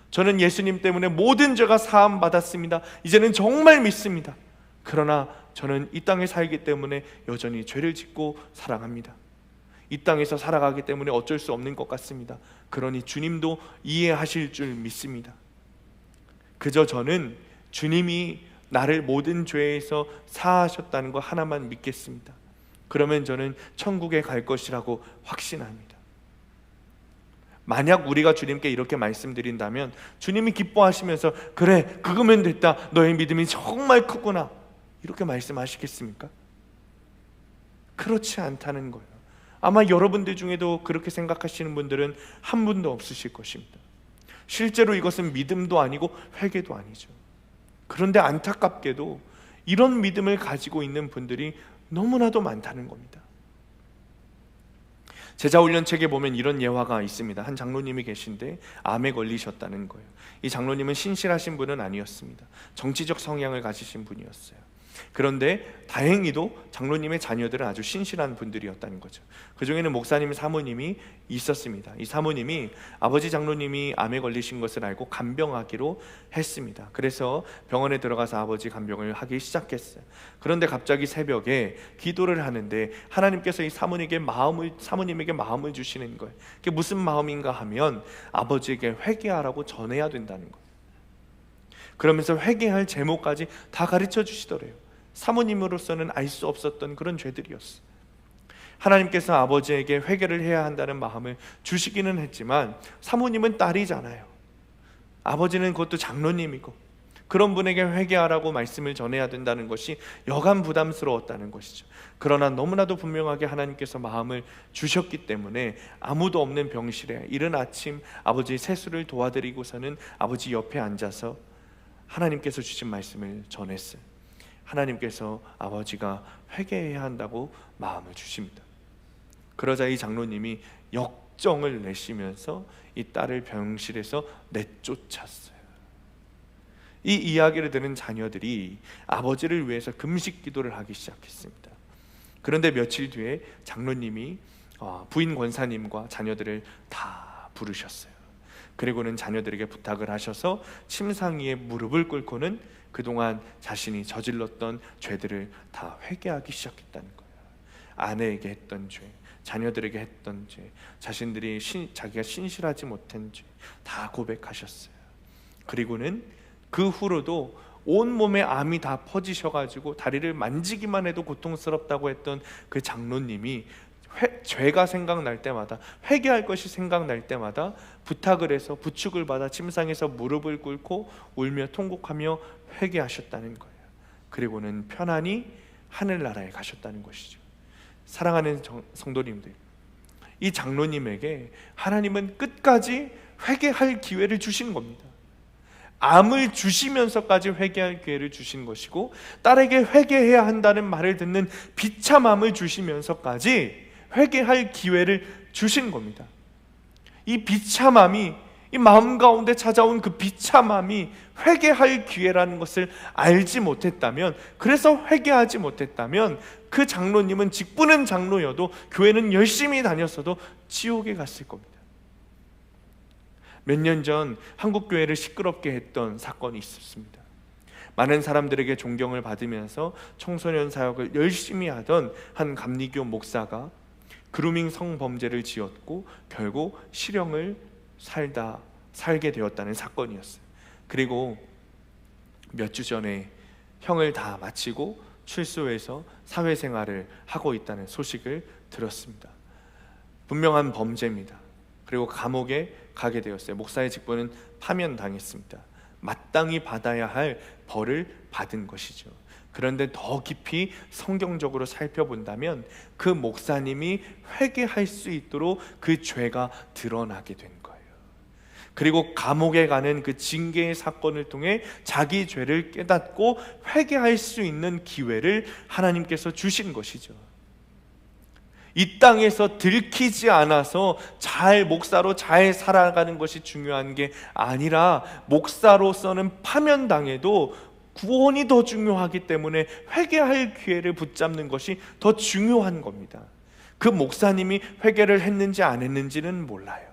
저는 예수님 때문에 모든 죄가 사함 받았습니다. 이제는 정말 믿습니다. 그러나 저는 이 땅에 살기 때문에 여전히 죄를 짓고 살아갑니다. 이 땅에서 살아가기 때문에 어쩔 수 없는 것 같습니다. 그러니 주님도 이해하실 줄 믿습니다. 그저 저는 주님이 나를 모든 죄에서 사하셨다는 거 하나만 믿겠습니다. 그러면 저는 천국에 갈 것이라고 확신합니다. 만약 우리가 주님께 이렇게 말씀드린다면 주님이 기뻐하시면서, 그래, 그거면 됐다, 너의 믿음이 정말 크구나, 이렇게 말씀하시겠습니까? 그렇지 않다는 거예요. 아마 여러분들 중에도 그렇게 생각하시는 분들은 한 분도 없으실 것입니다. 실제로 이것은 믿음도 아니고 회개도 아니죠. 그런데 안타깝게도 이런 믿음을 가지고 있는 분들이 너무나도 많다는 겁니다. 제자훈련책에 보면 이런 예화가 있습니다. 한 장로님이 계신데 암에 걸리셨다는 거예요. 이 장로님은 신실하신 분은 아니었습니다. 정치적 성향을 가지신 분이었어요. 그런데 다행히도 장로님의 자녀들은 아주 신실한 분들이었다는 거죠. 그 중에는 목사님 사모님이 있었습니다. 이 사모님이 아버지 장로님이 암에 걸리신 것을 알고 간병하기로 했습니다. 그래서 병원에 들어가서 아버지 간병을 하기 시작했어요. 그런데 갑자기 새벽에 기도를 하는데 하나님께서 이 사모님에게 마음을 주시는 거예요. 그게 무슨 마음인가 하면 아버지에게 회개하라고 전해야 된다는 거예요. 그러면서 회개할 제목까지 다 가르쳐 주시더래요. 사모님으로서는 알 수 없었던 그런 죄들이었어요. 하나님께서 아버지에게 회개를 해야 한다는 마음을 주시기는 했지만 사모님은 딸이잖아요. 아버지는 그것도 장로님이고, 그런 분에게 회개하라고 말씀을 전해야 된다는 것이 여간 부담스러웠다는 것이죠. 그러나 너무나도 분명하게 하나님께서 마음을 주셨기 때문에 아무도 없는 병실에 이른 아침 아버지의 세수를 도와드리고서는 아버지 옆에 앉아서 하나님께서 주신 말씀을 전했어요. 하나님께서 아버지가 회개해야 한다고 마음을 주십니다. 그러자 이 장로님이 역정을 내시면서 이 딸을 병실에서 내쫓았어요. 이 이야기를 들은 자녀들이 아버지를 위해서 금식 기도를 하기 시작했습니다. 그런데 며칠 뒤에 장로님이 부인 권사님과 자녀들을 다 부르셨어요. 그리고는 자녀들에게 부탁을 하셔서 침상 위에 무릎을 꿇고는 그동안 자신이 저질렀던 죄들을 다 회개하기 시작했다는 거예요. 아내에게 했던 죄, 자녀들에게 했던 죄, 자기가 신실하지 못한 죄 다 고백하셨어요. 그리고는 그 후로도 온몸에 암이 다 퍼지셔가지고 다리를 만지기만 해도 고통스럽다고 했던 그 장로님이 죄가 생각날 때마다, 회개할 것이 생각날 때마다 부탁을 해서 부축을 받아 침상에서 무릎을 꿇고 울며 통곡하며 회개하셨다는 거예요. 그리고는 편안히 하늘나라에 가셨다는 것이죠. 사랑하는 성도님들, 이 장로님에게 하나님은 끝까지 회개할 기회를 주신 겁니다. 암을 주시면서까지 회개할 기회를 주신 것이고, 딸에게 회개해야 한다는 말을 듣는 비참함을 주시면서까지 회개할 기회를 주신 겁니다. 이 비참함이 이 마음 가운데 찾아온 그 비참함이 회개할 기회라는 것을 알지 못했다면, 그래서 회개하지 못했다면 그 장로님은 직분은 장로여도 교회는 열심히 다녔어도 지옥에 갔을 겁니다. 몇 년 전 한국 교회를 시끄럽게 했던 사건이 있었습니다. 많은 사람들에게 존경을 받으면서 청소년 사역을 열심히 하던 한 감리교 목사가 그루밍 성범죄를 지었고 결국 실형을 살게 되었다는 사건이었어요. 그리고 몇 주 전에 형을 다 마치고 출소해서 사회생활을 하고 있다는 소식을 들었습니다. 분명한 범죄입니다. 그리고 감옥에 가게 되었어요. 목사의 직분은 파면당했습니다. 마땅히 받아야 할 벌을 받은 것이죠. 그런데 더 깊이 성경적으로 살펴본다면 그 목사님이 회개할 수 있도록 그 죄가 드러나게 된 거예요. 그리고 감옥에 가는 그 징계의 사건을 통해 자기 죄를 깨닫고 회개할 수 있는 기회를 하나님께서 주신 것이죠. 이 땅에서 들키지 않아서 목사로 잘 살아가는 것이 중요한 게 아니라, 목사로서는 파면당해도 구원이 더 중요하기 때문에 회개할 기회를 붙잡는 것이 더 중요한 겁니다. 그 목사님이 회개를 했는지 안 했는지는 몰라요.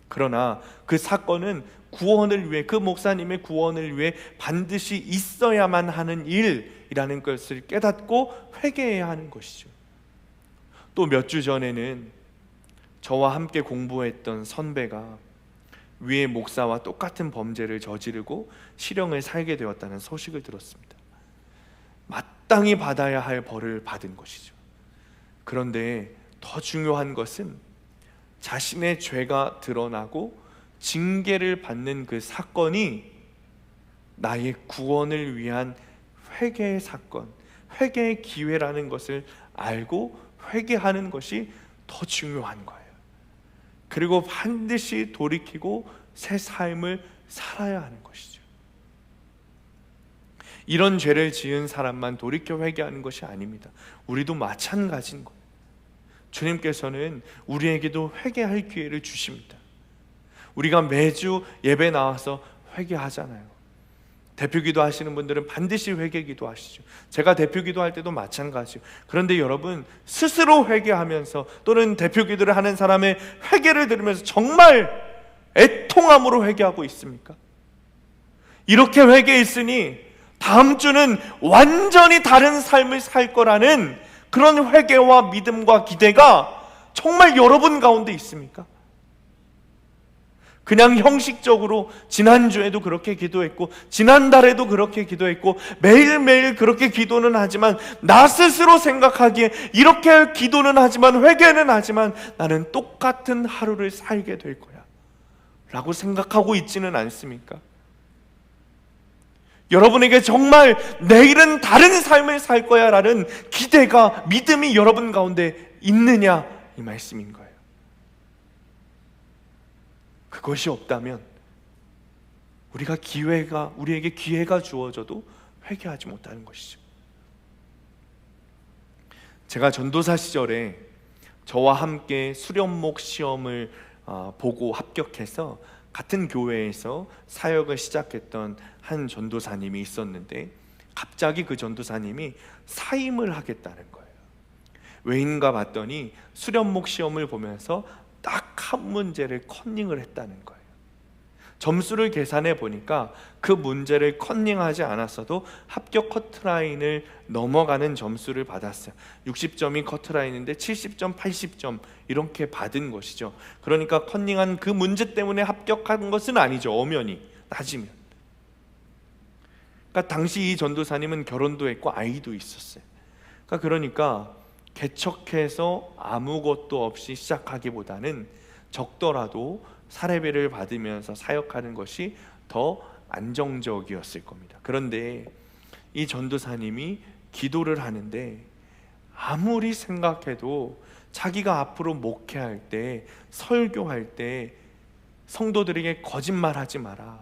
그러나 그 사건은 구원을 위해, 그 목사님의 구원을 위해 반드시 있어야만 하는 일이라는 것을 깨닫고 회개해야 하는 것이죠. 또 몇 주 전에는 저와 함께 공부했던 선배가 위에 목사와 똑같은 범죄를 저지르고 실형을 살게 되었다는 소식을 들었습니다. 마땅히 받아야 할 벌을 받은 것이죠. 그런데 더 중요한 것은 자신의 죄가 드러나고 징계를 받는 그 사건이 나의 구원을 위한 회개의 사건, 회개의 기회라는 것을 알고 회개하는 것이 더 중요한 거예요. 그리고 반드시 돌이키고 새 삶을 살아야 하는 것이죠. 이런 죄를 지은 사람만 돌이켜 회개하는 것이 아닙니다. 우리도 마찬가지인 거예요. 주님께서는 우리에게도 회개할 기회를 주십니다. 우리가 매주 예배 나와서 회개하잖아요. 대표기도 하시는 분들은 반드시 회개기도 하시죠. 제가 대표기도 할 때도 마찬가지요. 그런데 여러분, 스스로 회개하면서 또는 대표기도를 하는 사람의 회개를 들으면서 정말 애통함으로 회개하고 있습니까? 이렇게 회개했으니 다음 주는 완전히 다른 삶을 살 거라는 그런 회개와 믿음과 기대가 정말 여러분 가운데 있습니까? 그냥 형식적으로 지난주에도 그렇게 기도했고 지난달에도 그렇게 기도했고 매일매일 그렇게 기도는 하지만 나 스스로 생각하기에 이렇게 기도는 하지만 회개는 하지만 나는 똑같은 하루를 살게 될 거야 라고 생각하고 있지는 않습니까? 여러분에게 정말 내일은 다른 삶을 살 거야 라는 기대가, 믿음이 여러분 가운데 있느냐, 이 말씀인 거예요. 그것이 없다면 우리에게 기회가 주어져도 회개하지 못하는 것이죠. 제가 전도사 시절에 저와 함께 수련목 시험을 보고 합격해서 같은 교회에서 사역을 시작했던 한 전도사님이 있었는데 갑자기 그 전도사님이 사임을 하겠다는 거예요. 왜인가 봤더니 수련목 시험을 보면서 딱 한 문제를 컨닝을 했다는 거예요. 점수를 계산해 보니까 그 문제를 컨닝하지 않았어도 합격 커트라인을 넘어가는 점수를 받았어요. 60점이 커트라인인데 70점, 80점 이렇게 받은 것이죠. 그러니까 컨닝한 그 문제 때문에 합격한 것은 아니죠. 엄연히 따지면. 그러니까 당시 이 전도사님은 결혼도 했고 아이도 있었어요. 그러니까 개척해서 아무것도 없이 시작하기보다는 적더라도 사례비를 받으면서 사역하는 것이 더 안정적이었을 겁니다. 그런데 이 전도사님이 기도를 하는데 아무리 생각해도 자기가 앞으로 목회할 때, 설교할 때 성도들에게 거짓말하지 마라,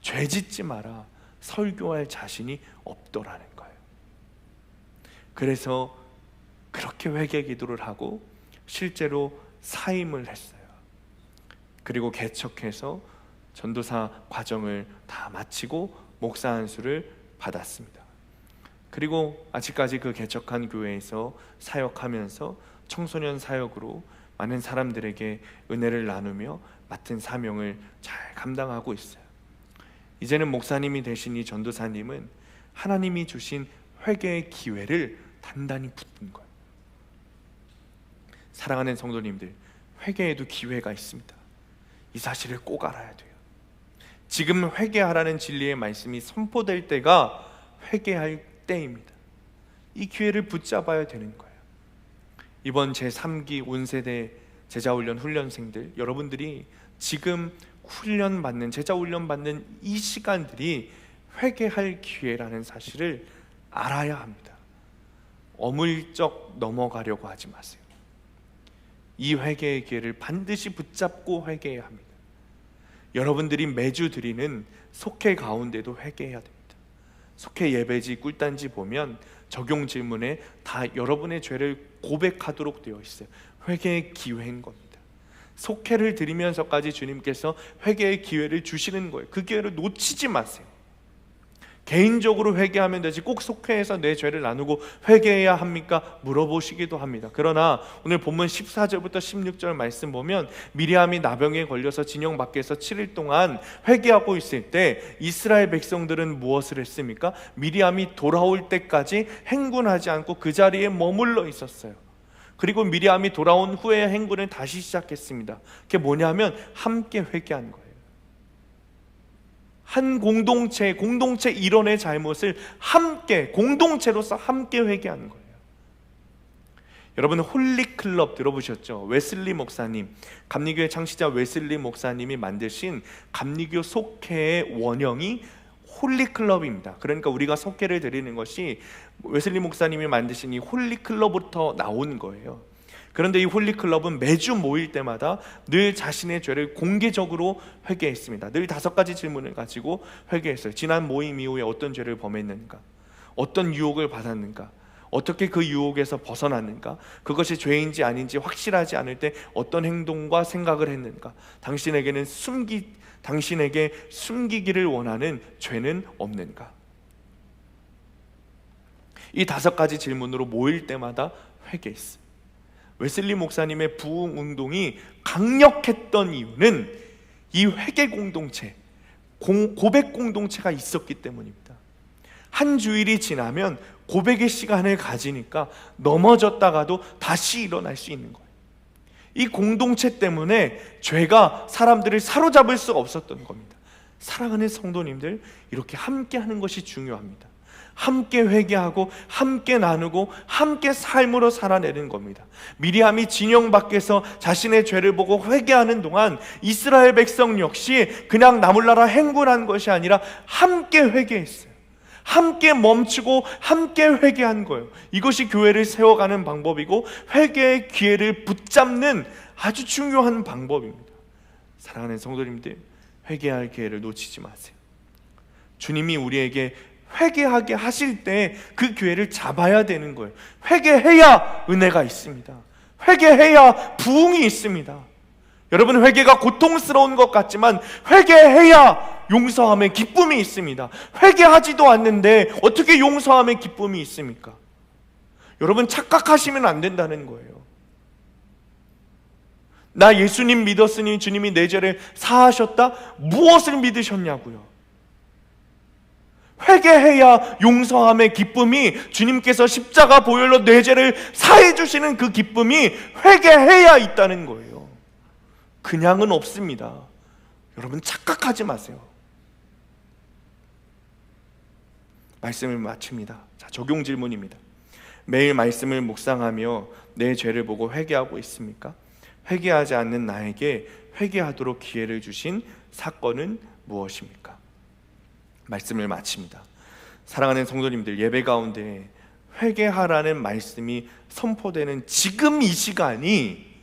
죄짓지 마라, 설교할 자신이 없더라는 거예요. 그래서 그렇게 회개 기도를 하고 실제로 사임을 했어요. 그리고 개척해서 전도사 과정을 다 마치고 목사 안수를 받았습니다. 그리고 아직까지 그 개척한 교회에서 사역하면서 청소년 사역으로 많은 사람들에게 은혜를 나누며 맡은 사명을 잘 감당하고 있어요. 이제는 목사님이 되신 이 전도사님은 하나님이 주신 회개의 기회를 단단히 붙든 거예요. 사랑하는 성도님들, 회개에도 기회가 있습니다. 이 사실을 꼭 알아야 돼요. 지금 회개하라는 진리의 말씀이 선포될 때가 회개할 때입니다. 이 기회를 붙잡아야 되는 거예요. 이번 제3기 온세대 제자훈련 훈련생들, 여러분들이 지금 훈련받는, 제자훈련받는 이 시간들이 회개할 기회라는 사실을 알아야 합니다. 어물쩍 넘어가려고 하지 마세요. 이 회개의 기회를 반드시 붙잡고 회개해야 합니다. 여러분들이 매주 드리는 속회 가운데도 회개해야 됩니다. 속회 예배지, 꿀단지 보면 적용 질문에 다 여러분의 죄를 고백하도록 되어 있어요. 회개의 기회인 겁니다. 속회를 드리면서까지 주님께서 회개의 기회를 주시는 거예요. 그 기회를 놓치지 마세요. 개인적으로 회개하면 되지 꼭 속회에서 내 죄를 나누고 회개해야 합니까? 물어보시기도 합니다. 그러나 오늘 본문 14절부터 16절 말씀 보면 미리암이 나병에 걸려서 진영 밖에서 7일 동안 회개하고 있을 때 이스라엘 백성들은 무엇을 했습니까? 미리암이 돌아올 때까지 행군하지 않고 그 자리에 머물러 있었어요. 그리고 미리암이 돌아온 후에 행군을 다시 시작했습니다. 그게 뭐냐면 함께 회개한 거예요. 한 공동체 일원의 잘못을 함께, 공동체로서 함께 회개하는 거예요. 여러분, 홀리클럽 들어보셨죠? 웨슬리 목사님, 감리교회 창시자 웨슬리 목사님이 만드신 감리교 속회의 원형이 홀리클럽입니다. 그러니까 우리가 속회를 드리는 것이 웨슬리 목사님이 만드신 이 홀리클럽부터 나온 거예요. 그런데 이 홀리클럽은 매주 모일 때마다 늘 자신의 죄를 공개적으로 회개했습니다. 늘 5가지 질문을 가지고 회개했어요. 지난 모임 이후에 어떤 죄를 범했는가, 어떤 유혹을 받았는가, 어떻게 그 유혹에서 벗어났는가, 그것이 죄인지 아닌지 확실하지 않을 때 어떤 행동과 생각을 했는가, 당신에게 숨기기를 원하는 죄는 없는가. 이 5가지 질문으로 모일 때마다 회개했어요. 웨슬리 목사님의 부흥 운동이 강력했던 이유는 이 회개 공동체, 고백 공동체가 있었기 때문입니다. 한 주일이 지나면 고백의 시간을 가지니까 넘어졌다가도 다시 일어날 수 있는 거예요. 이 공동체 때문에 죄가 사람들을 사로잡을 수 없었던 겁니다. 사랑하는 성도님들, 이렇게 함께 하는 것이 중요합니다. 함께 회개하고 함께 나누고 함께 삶으로 살아내는 겁니다. 미리암이 진영 밖에서 자신의 죄를 보고 회개하는 동안 이스라엘 백성 역시 그냥 나몰라라 행군한 것이 아니라 함께 회개했어요. 함께 멈추고 함께 회개한 거예요. 이것이 교회를 세워가는 방법이고 회개의 기회를 붙잡는 아주 중요한 방법입니다. 사랑하는 성도님들, 회개할 기회를 놓치지 마세요. 주님이 우리에게 회개하게 하실 때 그 기회를 잡아야 되는 거예요. 회개해야 은혜가 있습니다. 회개해야 부흥이 있습니다. 여러분, 회개가 고통스러운 것 같지만 회개해야 용서함의 기쁨이 있습니다. 회개하지도 않는데 어떻게 용서함의 기쁨이 있습니까? 여러분, 착각하시면 안 된다는 거예요. 나 예수님 믿었으니 주님이 내 죄를 사하셨다? 무엇을 믿으셨냐고요? 회개해야 용서함의 기쁨이, 주님께서 십자가 보혈로 내 죄를 사해 주시는 그 기쁨이 회개해야 있다는 거예요. 그냥은 없습니다. 여러분, 착각하지 마세요. 말씀을 마칩니다. 자, 적용 질문입니다. 매일 말씀을 묵상하며 내 죄를 보고 회개하고 있습니까? 회개하지 않는 나에게 회개하도록 기회를 주신 사건은 무엇입니까? 말씀을 마칩니다. 사랑하는 성도님들, 예배 가운데 회개하라는 말씀이 선포되는 지금 이 시간이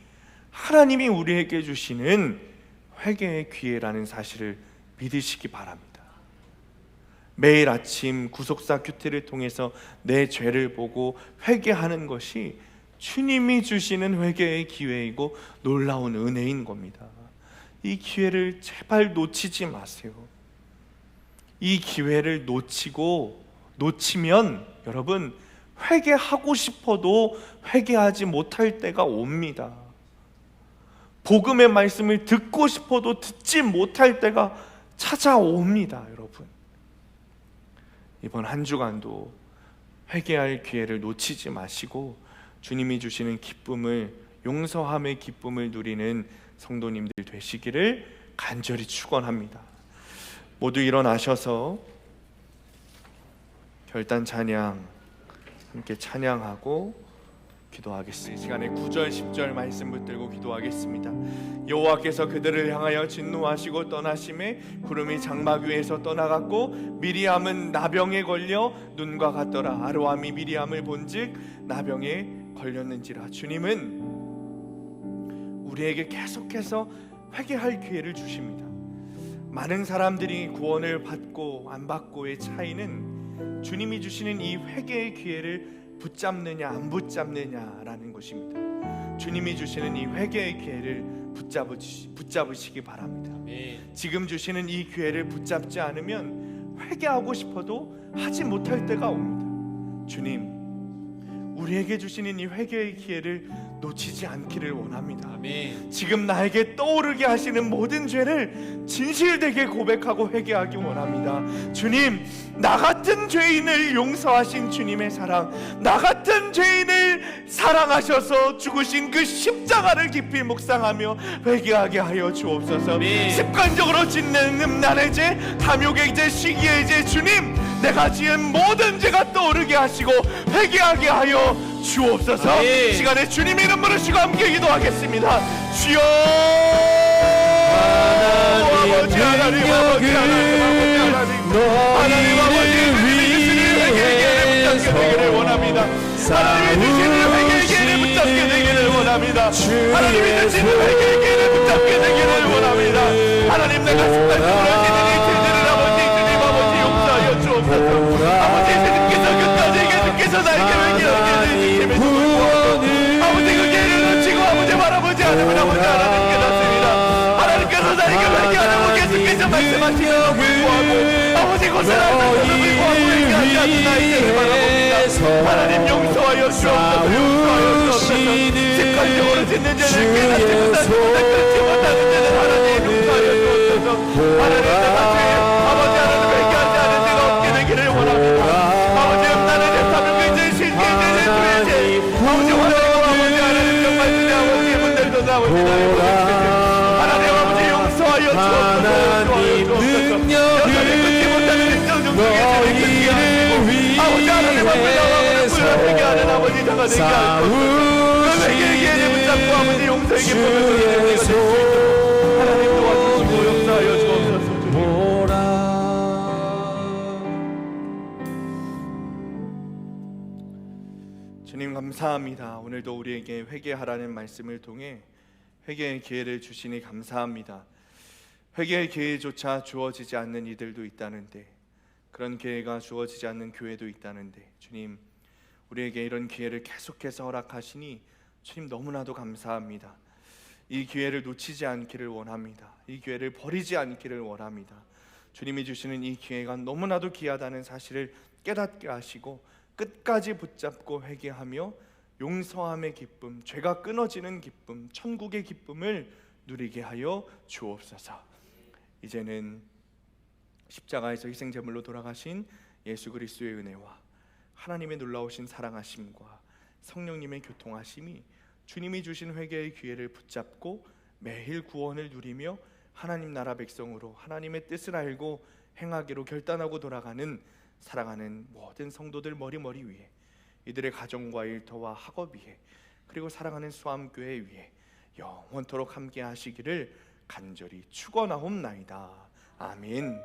하나님이 우리에게 주시는 회개의 기회라는 사실을 믿으시기 바랍니다. 매일 아침 구속사 큐티를 통해서 내 죄를 보고 회개하는 것이 주님이 주시는 회개의 기회이고 놀라운 은혜인 겁니다. 이 기회를 제발 놓치지 마세요. 이 기회를 놓치면 여러분 회개하고 싶어도 회개하지 못할 때가 옵니다. 복음의 말씀을 듣고 싶어도 듣지 못할 때가 찾아옵니다. 여러분, 이번 한 주간도 회개할 기회를 놓치지 마시고 주님이 주시는 기쁨을, 용서함의 기쁨을 누리는 성도님들 되시기를 간절히 축원합니다. 모두 일어나셔서 결단 찬양 함께 찬양하고 기도하겠습니다. 이 시간에 9절 10절 말씀 붙들고 기도하겠습니다. 여호와께서 그들을 향하여 진노하시고 떠나심에 구름이 장막 위에서 떠나갔고 미리암은 나병에 걸려 눈과 같더라. 아로암이 미리암을 본즉 나병에 걸렸는지라. 주님은 우리에게 계속해서 회개할 기회를 주십니다. 많은 사람들이 구원을 받고 안 받고의 차이는 주님이 주시는 이 회개의 기회를 붙잡느냐 안 붙잡느냐라는 것입니다. 주님이 주시는 이 회개의 기회를 붙잡으시기 바랍니다. 지금 주시는 이 기회를 붙잡지 않으면 회개하고 싶어도 하지 못할 때가 옵니다. 주님, 우리에게 주시는 이 회개의 기회를 놓치지 않기를 원합니다. 아멘. 지금 나에게 떠오르게 하시는 모든 죄를 진실되게 고백하고 회개하기 원합니다. 주님, 나 같은 죄인을 용서하신 주님의 사랑, 나 같은 죄인을 사랑하셔서 죽으신 그 십자가를 깊이 묵상하며 회개하게 하여 주옵소서. 아멘. 습관적으로 짓는 음란의 죄, 탐욕의 죄, 시기의 죄, 주님, 내가 지은 모든 죄가 떠오르게 하시고 회개하게 하여 주옵소서. 아멘. 시간에 주님의 이름 부르시고 함께 기도하겠습니다. 주여, 아버지 하나님, 아버지 하나님, 아버지 하나님, 하나님 아버지, 주님의 회개의 붙잡게 되기를 원합니다. 하나님의 주시는 회개의 기회를 붙잡게 되기를 원합니다. 하나님의 주시는 회개의 기회를 붙잡게 되기를 원합니다. 하나님, 내가 습관적으로 지는 이 죄들을 아버지, 주님 아버지 용서하여 주옵소서. 아버지, 주님께서 끝까지 계속해서 나에게 회개하게 해주심에 아버지, 그 기회를 놓치고 아버지 바라보지 않으면 아버지 하나님 깨닫습니다. 하나님께서 나에게 회개하라고 계속해서 말씀하시면서 불구하고 아버지 고생하면서도 불구하고 회개하지 않는 나에게 바라봅니다. 하나님 용서하여 주옵소서. 용서하여 주옵소서. 습관적으로 짓는 죄를 깨닫지 못하는 끊지 못하는 죄를 하나님 용서하여 주옵소서. 하나님, 내가 죄 아버지 하나님 회개하지 않은 죄가 없게 되기를 원합니다. 아버지, 음란의 죄, 탐욕의 죄, 실패의 죄, 죄의 죄, 아버지 화내고 아버지 하나님 정말 주님 아버지의 문들도 아버지 나의 하나님 아버지 용서하여 주옵소서. 여전히 끊지 못하는 행정 중독의 죄를 끊게 하시고 아버지 하나님 앞에 나와서 불러내게 하는 아버지 자가 되게 하소서. 그 회개의 기회를 붙잡고 아버지 용서의 기쁨을 누리는 자가 되시고 하나님 도와주시고 용서하여 주옵소서. 주님 감사합니다. 오늘도 우리에게 회개하라는 말씀을 통해 회개의 기회를 주시니 감사합니다. 회개의 기회조차 주어지지 않는 이들도 있다는데, 그런 기회가 주어지지 않는 교회도 있다는데, 주님, 우리에게 이런 기회를 계속해서 허락하시니 주님 너무나도 감사합니다. 이 기회를 놓치지 않기를 원합니다. 이 기회를 버리지 않기를 원합니다. 주님이 주시는 이 기회가 너무나도 귀하다는 사실을 깨닫게 하시고 끝까지 붙잡고 회개하며 용서함의 기쁨, 죄가 끊어지는 기쁨, 천국의 기쁨을 누리게 하여 주옵소서. 이제는 십자가에서 희생제물로 돌아가신 예수 그리스도의 은혜와 하나님의 놀라우신 사랑하심과 성령님의 교통하심이 주님이 주신 회개의 기회를 붙잡고 매일 구원을 누리며 하나님 나라 백성으로 하나님의 뜻을 알고 행하기로 결단하고 돌아가는 사랑하는 모든 성도들 머리머리 위에, 이들의 가정과 일터와 학업 위에, 그리고 사랑하는 수암교회 위에 영원토록 함께 하시기를 간절히 축원하옵나이다. 아멘.